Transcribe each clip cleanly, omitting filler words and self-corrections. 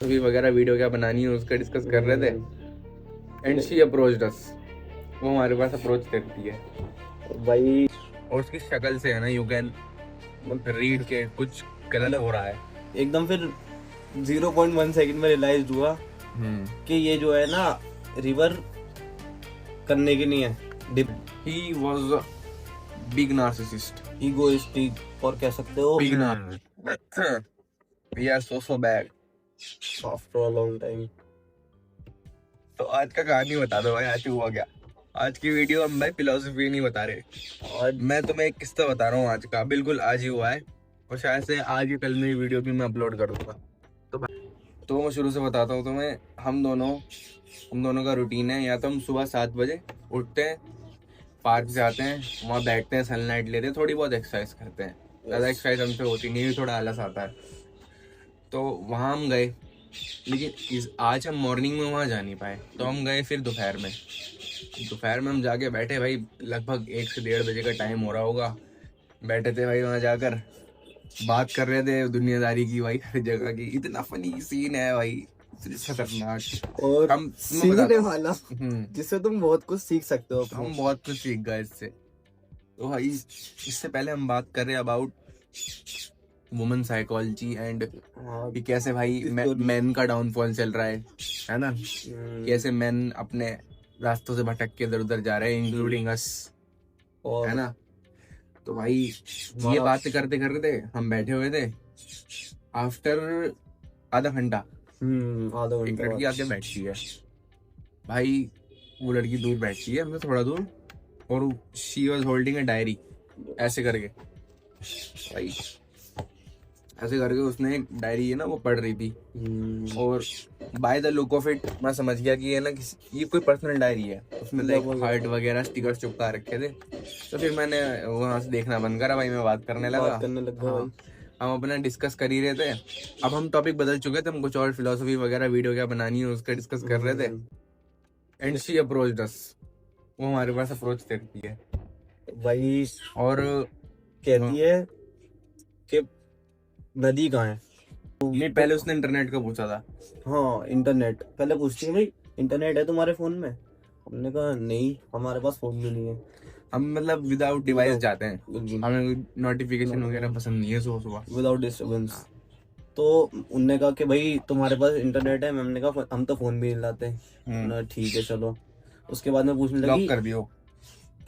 अभी वगैरह वीडियो क्या बनानी है उसका डिस्कस कर रहे थे एंड शी अप्रोच्ड अस। वो हमारे पास अप्रोच करती है भाई। और उसकी शक्ल से है ना यू कैन रीड के कुछ गलत हो रहा है। एकदम फिर 0.1 सेकंड में रियलाइज हुआ कि ये जो है ना रिवर करने की नहीं है, he was a big narcissist, egoistic और कह सकते हो बिग नार we are so bad. After a long time. तो आज का कहानी बता दो भाई, आज हुआ क्या। आज की वीडियो हम भाई फिलोसफी नहीं बता रहे, और मैं तुम्हें एक किस्सा बता रहा हूँ आज का, बिल्कुल आज ही हुआ है और शायद से आज ही कल में वीडियो भी मैं अपलोड कर दूंगा। तो मैं शुरू से बताता हूँ तुम्हें। हम दोनों का रूटीन है, या तो हम सुबह 7 बजे उठते हैं, पार्क जाते हैं, वहाँ बैठते हैं, सनलाइट लेते हैं, थोड़ी बहुत एक्सरसाइज करते हैं। ज़्यादा एक्सरसाइज हमसे होती नहीं है, थोड़ा आलस आता है। तो वहाँ हम गए, लेकिन आज हम मॉर्निंग में वहाँ जा नहीं पाए, तो हम गए फिर दोपहर में। दोपहर में हम जाके बैठे भाई, लगभग 1 से 1:30 बजे का टाइम हो रहा होगा। बैठे थे भाई वहाँ जाकर, बात कर रहे थे दुनियादारी की भाई, हर जगह की। इतना फनी सीन है भाई, इतनी खतरनाक। और हम सीखने वाला हम्म जिससे तुम बहुत कुछ सीख सकते हो अपने। हम बहुत कुछ सीख गए इससे। तो भाई इससे पहले हम बात कर रहे हैं अबाउट वुमेन साइकोलॉजी एंड हाँ, कि कैसे भाई मैन का डाउनफॉल चल रहा है ना। कैसे मैन अपने रास्तों से भटक के इधर उधर जा रहे हैं, इंक्लूडिंग अस, और है ना। तो भाई ये बातें करते करते हम बैठे हुए थे। आफ्टर आधा घंटा आधा एक घंटा लड़की आके बैठती है भाई। वो लड़की दूर बैठती है हमसे थोड़ा दूर, और she was holding a diary, ऐसे करके भाई, ऐसे करके उसने एक डायरी है ना वो पढ़ रही थी। और by the look of it मैं समझ गया कि ये ना ये कोई पर्सनल डायरी है। उसमें लाइक हार्ट वगैरह स्टिकर्स चिपका रखे थे। तो फिर मैंने वहां से देखना बंद करा भाई, मैं बात करने लगा। हाँ, हम अपना डिस्कस कर ही रहे थे। अब हम टॉपिक बदल चुके थे, हम कुछ और फिलोसफी वगैरह वीडियो क्या बनानी है उसका डिस्कस कर रहे थे एंड शी अप्रोच्ड अस। वो हमारे पास अप्रोच करती है भाई और कहती है कि नदी कहाँ है। नहीं, पहले उसने इंटरनेट का पूछा था। हाँ, इंटरनेट पहले पूछती है, भाई इंटरनेट है तुम्हारे फोन में? हमने कहा नहीं, हमारे पास फोन भी नहीं है। हम मतलब विदाउट डिवाइस जाते हैं, हमें नोटिफिकेशन वगैरह पसंद नहीं है सुबह सुबह विदाउट डिस्टर्बेंस। तो उनने कहा कि भाई तुम्हारे पास इंटरनेट है? हमने कहा हम तो फोन भी नहीं लाते। ठीक है चलो। उसके बाद में पूछने लॉक लगी कर दियो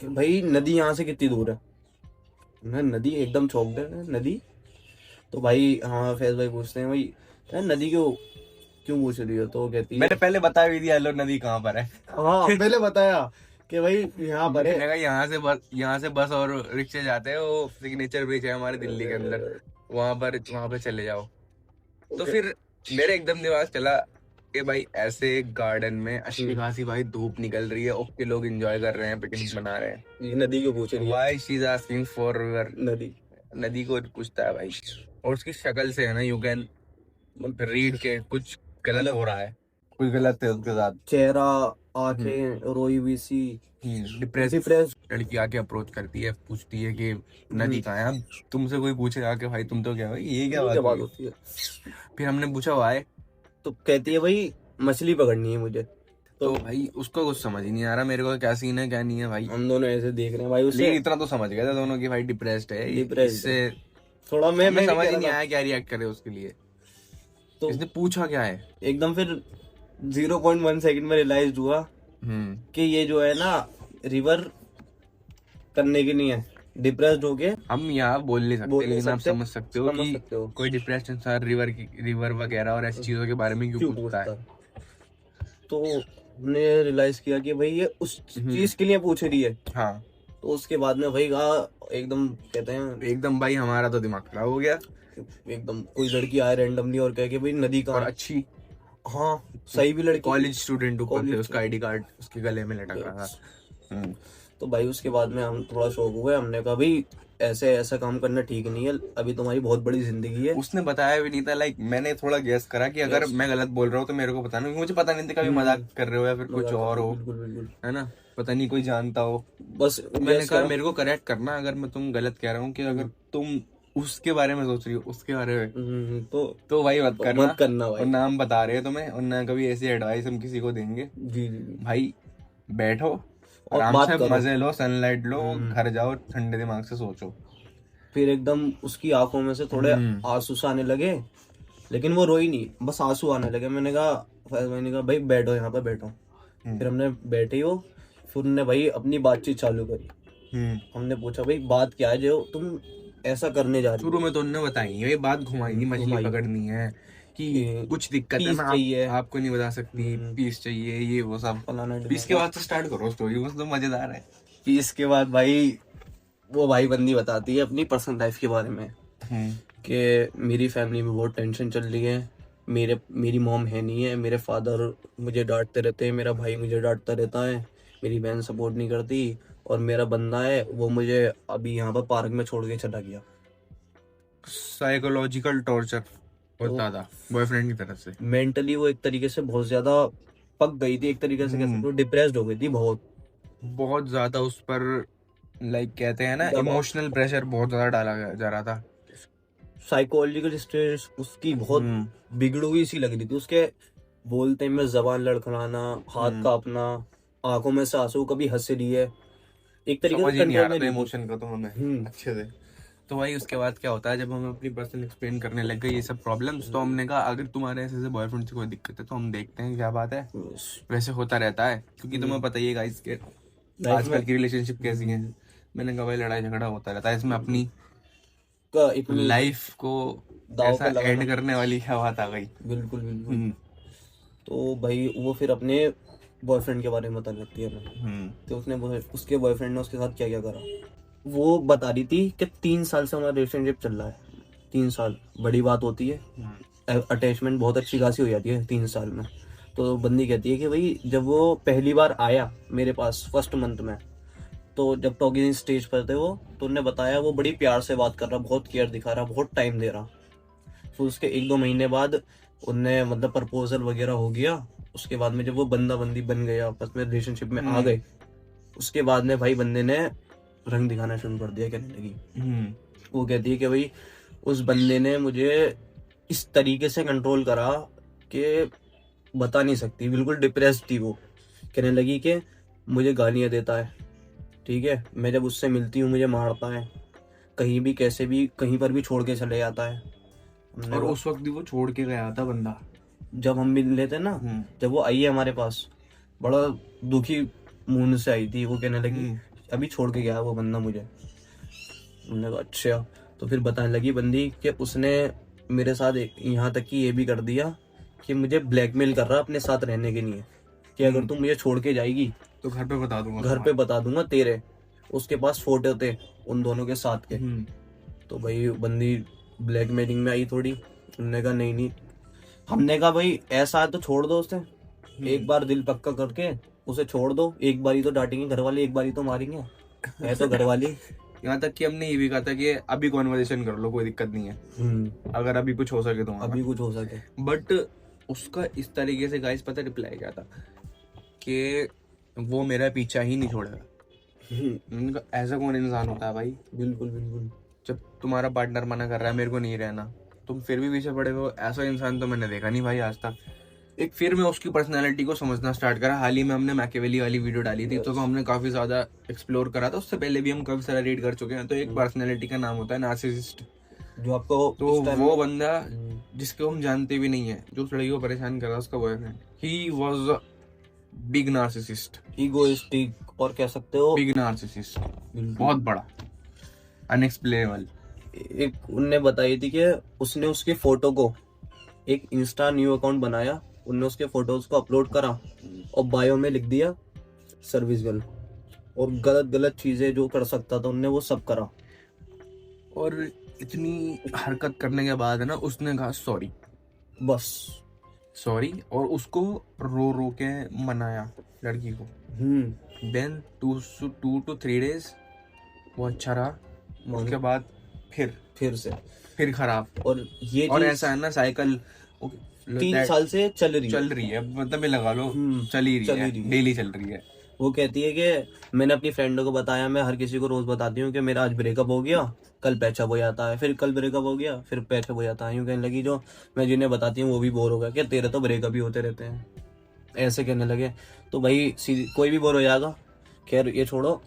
कि भाई नदी यहाँ से कितनी दूर है? मैं नदी एकदम चौंक गए, नदी? तो भाई हाँ फैज भाई पूछते हैं, भाई नदी क्यों क्यों पूछ रही हो? तो वो कहती है, मैंने पहले बता भी दिया हेलो नदी कहाँ पर है। हाँ पहले बताया कि भाई यहाँ पर है। मैंने कहा यहाँ से बस और रिक्शे जाते हैं, वो सिग्नेचर ब्रिज है हमारे दिल्ली के अंदर, वहां पर चले जाओ। तो फिर मेरे एकदम दिमाग चला कि भाई ऐसे गार्डन में अच्छी खासी भाई धूप निकल रही है, ओके लोग एंजॉय कर रहे हैं, पिकनिक मना रहे हैं, ये नदी क्यों पूछ रही है? Why she is asking for river. नदी को पूछता है भाई, और उसकी शक्ल से है ना यू कैन रीड के कुछ गलत हो रहा है, कुछ गलत है उसके साथ। चेहरा, आंखें रोई हुई सी, डिप्रेस लड़की आके अप्रोच करती है, पूछती है कि नदी कहाँ है। अब तुमसे कोई पूछे आके भाई तुम तो क्या भाई, ये क्या बात होती है? फिर हमने पूछा वाई। तो कहती है भाई मछली पकड़नी है मुझे। तो भाई उसको कुछ समझ ही नहीं आ रहा मेरे को, क्या सीन है क्या नहीं है भाई। हम दोनों ऐसे देख रहे हैं भाई उससे। लेकिन इतना तो समझ गए थे दोनों की भाई डिप्रेस्ड है। इससे थोड़ा मैं समझ ही नहीं आया क्या रिएक्ट करे उसके लिए। तो इसने पूछा क्या है, एकदम फिर 0.1 सेकंड में रियलाइज हुआ कि ये जो है ना रिवर करने की नहीं है, डिप्रेस्ड हो गए। हम यहाँ बोल नहीं सकते, लेकिन आप समझ सकते हो कि कोई डिप्रेस्ड इंसान रिवर वगैरह और ऐसी चीजों के बारे में क्यों पूछता है। तो हमने रियलाइज किया कि भाई ये उस चीज के लिए पूछ रही है। हाँ। तो उसके बाद में भाई एकदम कहते हैं, एकदम भाई हमारा तो दिमाग खराब हो गया। एकदम कोई लड़की आए रैंडमली और कहे कि भाई नदी कहाँ है? अच्छी, हाँ सही भी लड़की, कॉलेज स्टूडेंट ऊपर से, उसका आईडी कार्ड उसके गले में लटक रहा था। तो भाई उसके बाद में हम थोड़ा शौक हुए। हमने कहा भाई ऐसे ऐसा काम करना ठीक नहीं है, अभी तुम्हारी बहुत बड़ी जिंदगी है। उसने बताया भी नहीं था, लाइक मैंने थोड़ा गेस करा कि अगर मैं गलत बोल रहा हूँ तो मेरे को बताना, क्योंकि मुझे पता नहीं था कभी मजाक कर रहे हो या फिर कुछ और हो, है ना, पता नहीं कोई जानता हो। बस मैंने कहा मेरे को करेक्ट करना अगर मैं तुम गलत कह रहा हूँ, कि अगर तुम उसके बारे में सोच रही हो, उसके बारे में तो भाई मत करना। मत करना भाई। और नाम बता रहे हैं तुम्हें, और ना कभी ऐसी एडवाइस हम किसी को देंगे। जी जी जी। भाई बैठो और आराम बात से, करो। मजे लो, सनलाइट लो, घर जाओ, ठंडे दिमाग से सोचो। फिर एकदम उसकी आंखों में से थोड़े आंसू से आने लगे, लेकिन वो रोई नहीं, बस आंसू आने लगे। मैंने कहा भाई बैठो, यहाँ पे बैठो। फिर हमने बैठे हो, फिर उन्होंने भाई अपनी बातचीत चालू करी। हमने पूछा भाई बात क्या है जो तुम ऐसा करने जा रही शुरू में तो उन्होंने बताई ये बात, घुमाई, मछली पकड़नी है कि कुछ दिक्कत है ना, चाहिए, आपको नहीं बता सकती, पीस चाहिए, ये वो सब। पीस के बाद तो स्टार्ट करो स्टोरी, बस तो मजेदार है। पीस के बाद भाई वो भाई बंदी बताती है अपनी पर्सनल लाइफ के बारे में कि मेरी फैमिली में बहुत टेंशन चल रही है, मेरी मॉम है नहीं है, मेरे फादर मुझे डांटते रहते हैं, मेरा भाई मुझे डांटता रहता है, मेरी बहन सपोर्ट नहीं करती, और मेरा बंदा है वो मुझे अभी यहाँ पर पार्क में छोड़ के चला गया। साइकोलॉजिकल टॉर्चर होता था बॉयफ्रेंड की तरफ से। मेंटली वो एक तरीके से बहुत ज्यादा पक गई थी, एक तरीके से कह सकते हो डिप्रेस्ड हो गई थी, बहुत ज्यादा उस पर लाइक कहते हैं ना इमोशनल प्रेशर बहुत ज्यादा डाला जा रहा था। साइकोलॉजिकल स्ट्रेस उसकी बहुत बिगड़ी हुई सी लग रही थी। उसके बोलते में जबान लड़खड़ाना, हाथ कांपना, आंखों में से आंसू, कभी हंस रही है, एक तरीके से कंट्रोल में इमोशन का तो हमें अच्छे से। तो भाई उसके बाद क्या होता है, जब हम अपनी पर्सनल एक्सप्लेन करने लग गए ये सब प्रॉब्लम्स, तो हमने कहा अगर तुम्हारे ऐसे बॉयफ्रेंड से कोई दिक्कत है तो हम देखते हैं क्या बात है। वैसे होता रहता है, क्योंकि तुम्हें पता ही है गाइस के आजकल की रिलेशनशिप कैसी है। मैंने कहा भाई लड़ाई झगड़ा होता रहता है, इसमें अपनी लाइफ को ऐसा एंड करने वाली क्या बात आ गई। बिल्कुल बिल्कुल। तो भाई वो फिर अपने बॉयफ्रेंड के बारे में बता लगती है हमें तो उसके बॉयफ्रेंड ने उसके साथ क्या क्या करा। वो बता रही थी कि 3 साल से हमारा रिलेशनशिप चल रहा है। 3 साल बड़ी बात होती है, अटैचमेंट बहुत अच्छी खासी हो जाती है 3 साल में। तो बंदी कहती है कि भाई जब वो पहली बार आया मेरे पास फर्स्ट मंथ में, तो जब टॉकिंग स्टेज पर थे वो, तो उन्होंने बताया वो बड़ी प्यार से बात कर रहा, बहुत केयर दिखा रहा, बहुत टाइम दे रहा। फिर उसके 1-2 महीने बाद उनने मतलब प्रपोजल वगैरह हो गया। उसके बाद में जब वो बंदा बंदी बन गया, आपस में रिलेशनशिप में आ गए, उसके बाद में भाई बंदे ने रंग दिखाना शुरू कर दिया, कहने लगी। वो कहती है कि भाई उस बंदे ने मुझे इस तरीके से कंट्रोल करा कि बता नहीं सकती, बिल्कुल डिप्रेस्ड थी वो। कहने लगी कि मुझे गालियां देता है, ठीक है, मैं जब उससे मिलती हूँ मुझे मारता है, कहीं भी कैसे भी कहीं पर भी छोड़ के चले जाता है। और उस वक्त भी वो छोड़ के गया था बंदा, जब हम मिल लेते ना, जब वो आई है हमारे पास, बड़ा दुखी मुंह से आई थी। वो कहने लगी अभी छोड़ के गया वो बंदा मुझे। हमने कहा अच्छा। तो फिर बताने लगी बंदी कि उसने मेरे साथ यहाँ तक कि ये भी कर दिया कि मुझे ब्लैकमेल कर रहा अपने साथ रहने के लिए, कि अगर तुम मुझे छोड़ के जाएगी तो घर पे बता दूंगा तेरे। उसके पास फोटो थे उन दोनों के साथ के। तो भाई बंदी ब्लैकमेलिंग में आई थोड़ी। उन्होंने कहा नहीं। हमने कहा भाई ऐसा है तो छोड़ दो उसे, एक बार दिल पक्का करके उसे छोड़ दो। एक बारी तो डांटेंगे घर वाले, एक बारी तो मारेंगे, है तो घर वाले। यहाँ तक कि हमने ये भी कहा था कि अभी कॉन्वर्सेशन कर लो, कोई दिक्कत नहीं है, अगर अभी कुछ हो सके तो अभी कुछ हो सके। बट उसका इस तरीके से गाइस पता रिप्लाई क्या था कि वो मेरा पीछा ही नहीं छोड़ेगा। ऐसा कौन इंसान होता है भाई? बिल्कुल बिल्कुल। जब तुम्हारा पार्टनर मना कर रहा है मेरे को नहीं रहना, तुम फिर भी पीछे पड़े हो, ऐसा इंसान तो मैंने देखा नहीं भाई आज तक। एक फिर मैं उसकी पर्सनालिटी को समझना स्टार्ट करा। हाल ही में हमने मैकियावेली वाली वीडियो डाली थी, तो हमने काफी ज्यादा एक्सप्लोर करा था। उससे पहले भी हम काफी सारा रीड कर चुके हैं। तो एक पर्सनालिटी का नाम होता है नार्सिसिस्ट, जो आपको तो वो बंदा जिसको हम जानते भी नहीं है, जो उस लड़की को परेशान कर रहा है, उसका boyfriend, he was big narcissist, egoistic और कह सकते हो बिग नार्सिसिस्ट, बहुत बड़ा, अनएक्सप्लेनेबल। एक उनने बताई थी कि उसने उसके फोटो को एक इंस्टा न्यू अकाउंट बनाया, उनने उसके फोटोज को अपलोड करा और बायो में लिख दिया सर्विस गर्ल, और गलत गलत चीजें जो कर सकता था उनने वो सब करा। और इतनी हरकत करने के बाद है ना, उसने कहा सॉरी, बस सॉरी, और उसको रो रो के मनाया लड़की को। देन 2 to 3 days वो अच्छा रहा, उसके बाद फिर खराब। और ये और ऐसा है ना साइकिल 3 साल से चल रही है, मतलब लगा लो चल ही रही है, डेली चल रही है। वो कहती है कि मैंने अपनी फ्रेंडों को बताया, मैं हर किसी को रोज बताती हूँ कि मेरा आज ब्रेकअप हो गया, कल पैचअप हो जाता है, फिर कल ब्रेकअप हो गया, फिर पैचअप हो जाता है। यूँ कहने लगी, जो मैं जिन्हें बताती हूँ वो भी बोर हो गया, क्या तेरे तो ब्रेकअप ही होते रहते हैं, ऐसे कहने लगे। तो भाई सीधी कोई भी बोर हो जाएगा। खैर ये छोड़ो।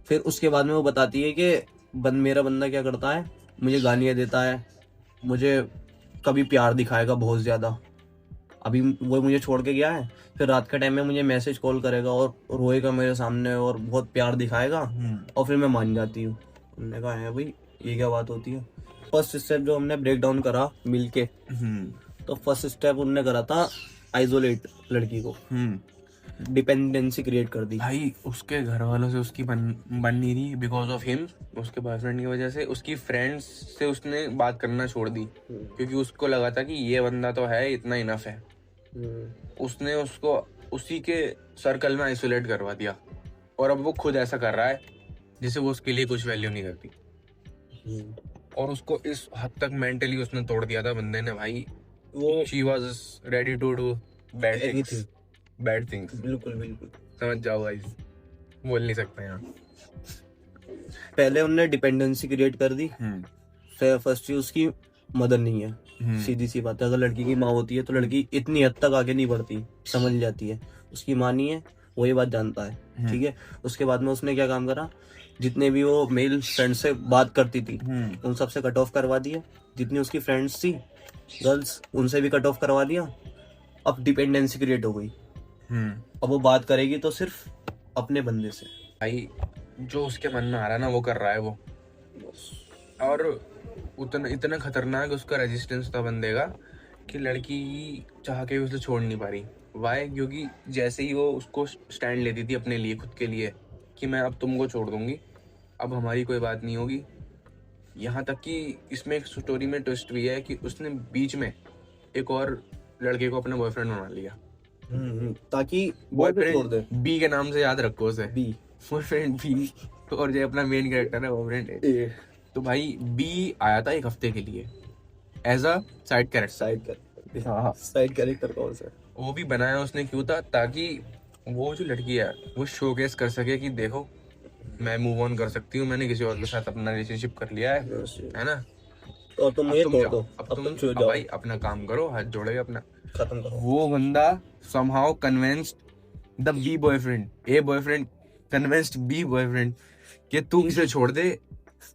फिर उसके बाद में वो बताती है कि मेरा बंदा क्या करता है, मुझे गालियाँ देता है, मुझे कभी प्यार दिखाएगा बहुत ज़्यादा। अभी वो मुझे छोड़ के गया है, फिर रात के टाइम में मुझे मैसेज कॉल करेगा और रोएगा मेरे सामने और बहुत प्यार दिखाएगा, और फिर मैं मान जाती हूँ। हमने कहा है भाई ये क्या बात होती है। फर्स्ट स्टेप जो हमने ब्रेक डाउन करा मिलके, तो फर्स्ट स्टेप उनने करा था आइसोलेट लड़की को, डिपेंडेंसी क्रिएट कर दी। भाई उसके घर वालों से उसकी बन नहीं रही बिकॉज ऑफ हिम, उसके बॉयफ्रेंड की वजह से। उसकी फ्रेंड्स से उसने बात करना छोड़ दी क्योंकि उसको लगा था कि ये बंदा तो है, इतना इनफ है। उसने उसको उसी के सर्कल में आइसोलेट करवा दिया, और अब वो खुद ऐसा कर रहा है जिसे वो उसके लिए कुछ वैल्यू नहीं करती। और उसको इस हद तक मेंटली उसने तोड़ दिया था बंदे ने भाई। वो she was ready to do bad things. बिल्कुल बिल्कुल। समझ जाओ गाइस, बोल नहीं सकते यहाँ। पहले उनने डिपेंडेंसी क्रिएट कर दी। फर्स्ट चीज उसकी मदर नहीं है, सीधी सी बात है। अगर लड़की की माँ होती है तो लड़की इतनी हद तक आगे नहीं बढ़ती, समझ जाती है। उसकी माँ नहीं है, वो ये बात जानता है, ठीक है। उसके बाद में उसने क्या काम करा, जितने भी वो मेल फ्रेंड से बात करती थी उन सब से कट ऑफ करवा दिया। जितनी उसकी फ्रेंड्स थी गर्ल्स, उनसे भी कट ऑफ करवा दिया। अब डिपेंडेंसी क्रिएट हो गई। अब वो बात करेगी तो सिर्फ अपने बंदे से। भाई जो उसके मन में आ रहा है ना वो कर रहा है वो। और इतना खतरनाक उसका रेजिस्टेंस था बंदे का कि लड़की चाह के उसे छोड़ नहीं पा रही। वाई? क्योंकि जैसे ही वो उसको स्टैंड लेती थी अपने लिए, खुद के लिए, कि मैं अब तुमको छोड़ दूंगी, अब हमारी कोई बात नहीं होगी। यहाँ तक कि इसमें एक स्टोरी में ट्विस्ट भी है कि उसने बीच में एक और लड़के को अपना बॉयफ्रेंड बना लिया, ताकि बॉयफ्रेंड बी के नाम से याद रखो उसे, बी, बॉयफ्रेंड बी। और जो अपना मेन कैरेक्टर है बॉयफ्रेंड ए। तो भाई बी आया था एक हफ्ते के लिए एज अ साइड कैरेक्टर। हाँ, साइड कैरेक्टर कौन सा? वो भी बनाया उसने क्यों था, ताकि वो जो लड़की है वो शोकेस कर सके कि देखो मैं मूव ऑन कर सकती हूँ, मैंने किसी और के साथ अपना रिलेशनशिप कर लिया है ना। और तुम मुझे तोड़ दो, अब तुम भाई अपना काम करो, हाथ जोड़े अपना खत्म करो। वो बंदा somehow convinced the B boyfriend, A boyfriend convinced B boyfriend कि तू इसे छोड़ दे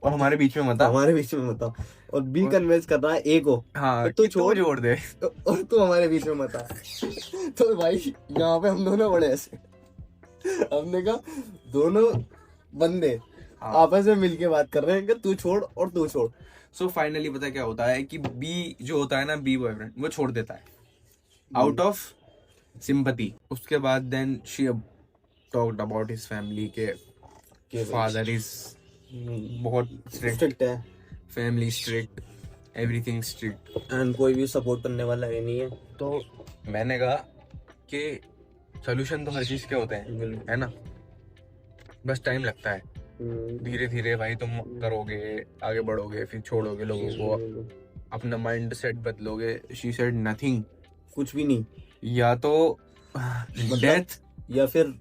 और हमारे बीच में मत आ। हमारे बीच में मत आ। और बी कन्विंस कर रहा है ए को, हाँ, तू छोड़ दे और तू हमारे बीच में मत आ। तो भाई यहाँ पे हम दोनों बड़े ऐसे, हमने कहा दोनों बंदे आपस में मिलके बात कर रहे हैं कि तू छोड़ और तू छोड़। सो फाइनली पता क्या होता है कि बी जो होता है ना, बी बॉयफ्रेंड, वो छोड़ देता है आउट ऑफ सिंपैथी। उसके बाद then she talked about his family के फादर इज बहुत स्ट्रिक्ट है, family strict, everything strict, and कोई भी सपोर्ट करने वाला है नहीं है। तो मैंने कहा कि सोल्यूशन तो हर चीज के होते हैं, है ना, बस टाइम लगता है। धीरे धीरे भाई तुम करोगे, आगे बढ़ोगे, फिर छोड़ोगे लोगों को, अपना माइंड सेट बदलोगे। शी सेड नथिंग, कुछ भी नहीं, या तो डेथ या फिर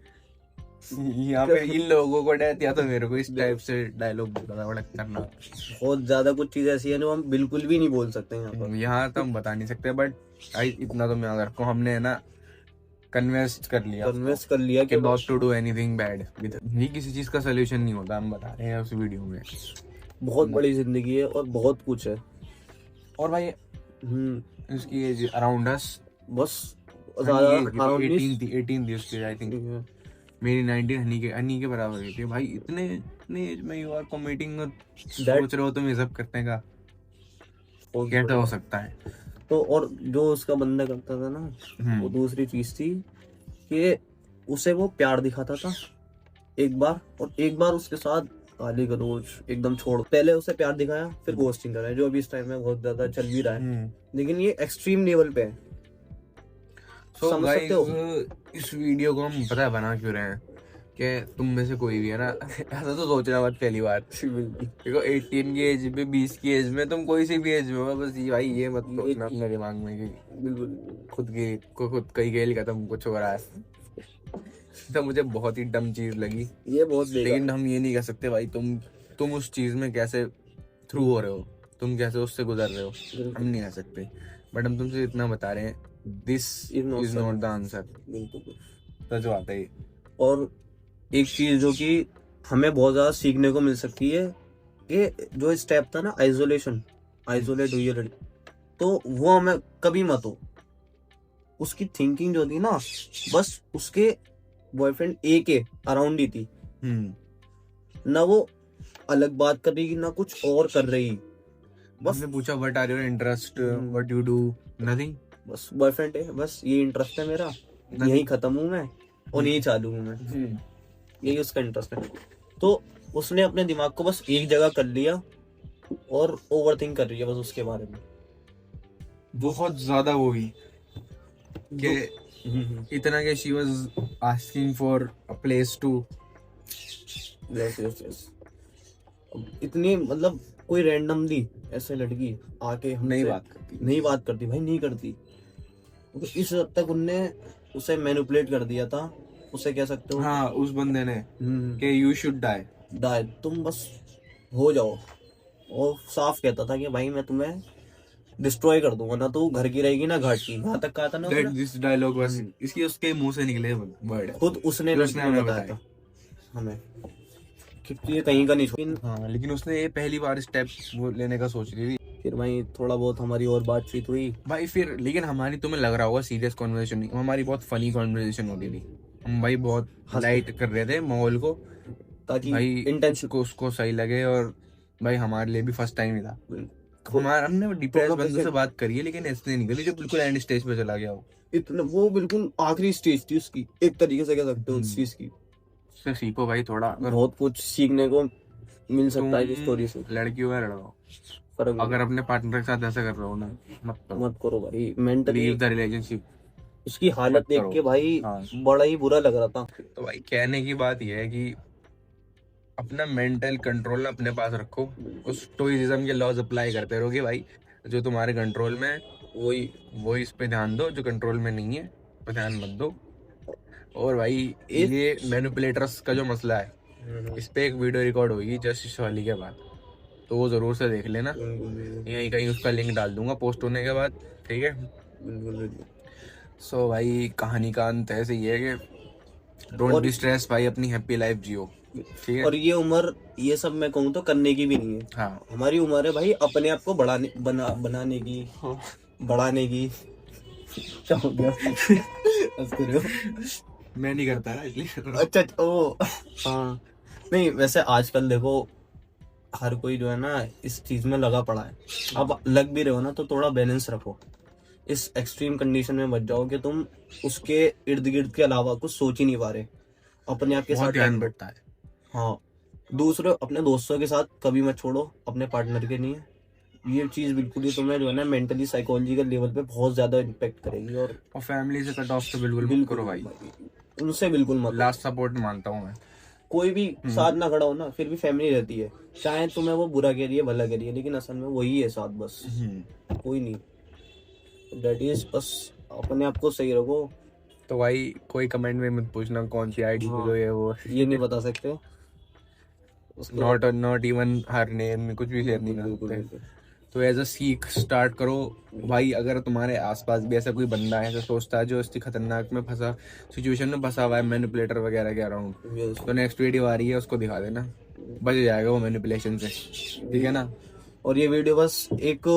यहाँ पे इन लोगों को डेथ, या तो मेरे को इस टाइप से डायलॉग बोलना करना। बहुत ज्यादा कुछ चीज ऐसी है जो हम बिल्कुल भी नहीं बोल सकते यहाँ तो हम बता नहीं सकते, बट इतना तो मैं अगर को हमने है ना कन्विंस कर लिया कि not to do anything bad. ये किसी चीज का सोल्यूशन नहीं होता, हम बता रहे हैं उस वीडियो में। बहुत बड़ी जिंदगी है और बहुत कुछ है। और भाई उसकी एज अराउंड अस, बस 18 थी उसकी, आई थिंक मेरी 19 हनी के बराबर हुई थी। भाई इतने एज में यू आर कमिटिंग, सोच रहे हो तुम ये सब करने का, कैसे हो सकता है। तो और जो उसका बंदा करता था ना, वो दूसरी चीज थी कि उसे वो प्यार दिखाता था एक बार, और एक बार उसके साथ गाली गलौज एकदम छोड़। पहले उसे प्यार दिखाया, फिर गोस्टिंग करा, जो अभी इस टाइम में बहुत ज्यादा चल भी रहा है, लेकिन ये एक्सट्रीम लेवल पे है। समझ सकते हो? इस वीडियो को हम पता है बना क्यों रहे हैं कि तुम में से कोई भी है ना ऐसा तो सोचना मत पहली बार। देखो 18 की एज में, 20 की एज में, तुम कोई सी भी एज में हो, बस भाई ये मत सोचना अपने दिमाग में कि बिल्कुल खुद का ही खेल खत्म कुछ हो रहा है। तो मुझे बहुत ही डम चीज लगी ये, बहुत। लेकिन हम ये नहीं कह सकते भाई तुम उस चीज में कैसे थ्रू हो रहे हो, तुम कैसे उससे गुजर रहे हो, हम नहीं आ सकते, बट हम तुमसे इतना बता रहे हैं, this is not the answer. बिल्कुल। सच बात है ये। और एक चीज जो कि हमें बहुत ज्यादा सीखने को मिल सकती है, ये जो स्टेप था ना, आइसोलेट हुई है, तो वो हमें कभी मत हो। उसकी थिंकिंग जो थी ना, बस उसके बॉयफ्रेंड ए के अराउंड ही थी, ना वो अलग बात कर रही ना कुछ और कर रही, बस हमने पूछा what are your interest, what you do, nothing, बस बॉयफ्रेंड है, बस ये इंटरेस्ट है मेरा, यही खत्म हूँ मैं और यही चालू हूँ मैं, यही उसका इंटरेस्ट है। तो उसने अपने दिमाग को बस एक जगह कर लिया और ओवर थिंक कर रही है बस उसके बारे में, बहुत ज्यादा वो भी कि इतना कि she was asking for a place to. Yes. इतनी मतलब कोई रैंडमली ऐसे लड़की आके नहीं बात करती भाई, नहीं करती। तो इस हद तक उनने उसे मैनिपुलेट कर दिया था, उसे कह सकते हो। हाँ, उस बंदे ने कि यू शुड डाई, तुम बस हो जाओ। और साफ कहता था कि भाई मैं तुम्हें डिस्ट्रॉय कर दूंगा, ना तो घर की रहेगी ना घाट की, वहां तक कहा था ना दैट उसने। दिस डायलॉग वाज इसकी उसके मुंह से निकले वर्ड है, खुद उसने हमें बताया था हमें कि ये कहीं का नहीं छोड़। हाँ, लेकिन उसने ये पहली बार स्टेप वो लेने का सोच रही थी। फिर भाई थोड़ा बहुत हमारी और बातचीत हुई भाई फिर, लेकिन हमारी, तुम्हें लग रहा होगा सीरियस कॉन्वर्सेशन नहीं, हमारी बहुत फनी कॉन्वर्सेशन हो रही थी। हम भाई बहुत लाइट कर रहे थे माहौल को, ताकि भाई इंटेंशन को उसको सही लगे, और भाई हमारे लिए भी फर्स्ट टाइम ही था। हमने डिप्रेस बंदों से बात करी है, लेकिन ऐसे नहीं करी जो बिल्कुल एंड स्टेज पे चला गया हो। इतना वो बिल्कुल आखिरी स्टेज थी उसकी, एक तरीके से कह सकते हो उस चीज की। उससे सीखो भाई थोड़ा, बहुत कुछ सीखने को मिल सकता है इस स्टोरी से। लड़की हो या लड़का हो, फर्क अगर अपने पार्टनर के साथ ऐसा कर रहे हो ना, मत करो भाई। Mentally leave the relationship. उसकी हालत देख के भाई बड़ा ही बुरा लग रहा था। तो भाई कहने की बात यह है कि अपना मेंटल कंट्रोल अपने पास रखो, उस स्टोइसिज्म के लॉज अप्लाई करते रहोगे भाई, जो तुम्हारे कंट्रोल में है वही इस पे ध्यान दो, जो कंट्रोल में नहीं है उस पे ध्यान मत दो। और भाई ये मैनिपुलेटर्स का जो मसला है, इस पे एक वीडियो रिकॉर्ड होगी जस्ट इस वाली के बाद, तो वो जरूर से देख लेना, यहीं कहीं उसका लिंक डाल दूंगा पोस्ट होने के बाद, ठीक है। सो भाई कहानी का अंत ऐसे ही है कि डोंट बी स्ट्रेस भाई, अपनी हैप्पी लाइफ जियो, ठीक है। और ये उम्र, ये सब मैं कहूँ तो करने की भी नहीं है। हाँ, हमारी उम्र है भाई अपने आप को बनाने की, बढ़ाने की। क्या हो गया? हंस रहे हो? मैं नहीं करता ना इसलिए। अच्छा ओ हाँ। नहीं वैसे आजकल देखो हर कोई जो है ना इस चीज में लगा पड़ा है। अब लग भी रहे हो ना तो थोड़ा बैलेंस रखो, इस एक्सट्रीम कंडीशन में मत जाओ कि तुम उसके इर्द गिर्द के अलावा कुछ सोच ही नहीं पा रहे। अपने आप के साथ ध्यान बढ़ता है। हाँ, दूसरे अपने दोस्तों के साथ कभी मत छोड़ो, अपने पार्टनर के लिए। ये चीज बिल्कुल ही तुम्हें जो है ना मेंटली साइकोलॉजिकल लेवल पे बहुत ज्यादा इम्पेक्ट करेगी। और फैमिली से कट ऑफ तो बिल्कुल मत करो भाई, उनसे बिल्कुल मत। लास्ट सपोर्ट मानता हूँ मैं। कोई भी साथ ना खड़ा हो ना, फिर भी फैमिली रहती है, चाहे तुम्हें वो बुरा कह रही है भला कह रही है, लेकिन असल में वही है साथ, बस कोई नहीं। दैट इज बस अपने आप को सही रखो। तो भाई कोई कमेंट में मत पूछना कौन सी आईडी खोलो है वो, ये नहीं बता सकते। नॉट इवन हर नेम, कुछ भी शेयर नहीं करते। तो एज अ सीख स्टार्ट करो भाई, अगर तुम्हारे आसपास भी ऐसा कोई बंदा है जो सोचता है, जो इस खतरनाक में फंसा सिचुएशन में फंसा हुआ है मैनिपुलेटर वगैरह के अराउंड, तो नेक्स्ट वीडियो आ रही है उसको दिखा देना, बच जाएगा वो मैनिपुलेशन से, ठीक है ना। और ये वीडियो बस एक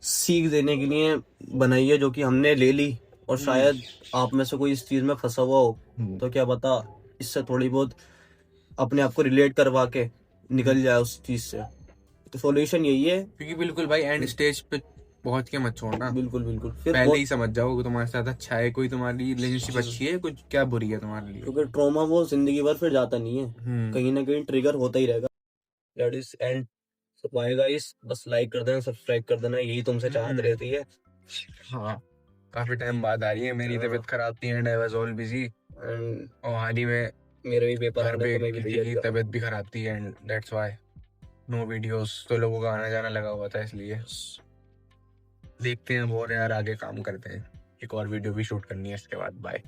सीख देने के लिए बनाई है जो कि हमने ले ली, और शायद आप में से कोई इस चीज में फंसा हुआ हो, तो क्या पता इससे थोड़ी बहुत अपने आप को रिलेट करवा के निकल जाए उस चीज से। तो सॉल्यूशन यही है, क्योंकि बिल्कुल भाई एंड स्टेज पे पहुंच के मत छोड़ना, बिल्कुल फिर पहले ही समझ जाओ कि तुम्हारे साथ अच्छा है, कोई तुम्हारी रिलेशनशिप अच्छी है, कुछ क्या बुरी है तुम्हारे लिए, क्योंकि ट्रॉमा वो जिंदगी भर फिर जाता नहीं है, कहीं ना कहीं ट्रिगर होता ही रहेगा। That is end. So bye guys, बस लाइक कर देना, सब्सक्राइब कर देना, यही तुमसे चाहत रहती है। हाँ, काफी टाइम बाद आ रही है, मेरी तबीयत खराब थी and I was all busy, और हाल ही में मेरे भी पेपर घर पे किसी की तबीयत भी खराब थी and that's why no videos, तो लोगों का आना जाना लगा हुआ था, इसलिए देखते हैं और यार आगे काम करते हैं, एक और वीडियो भी शूट करनी है इसके बाद। बाय।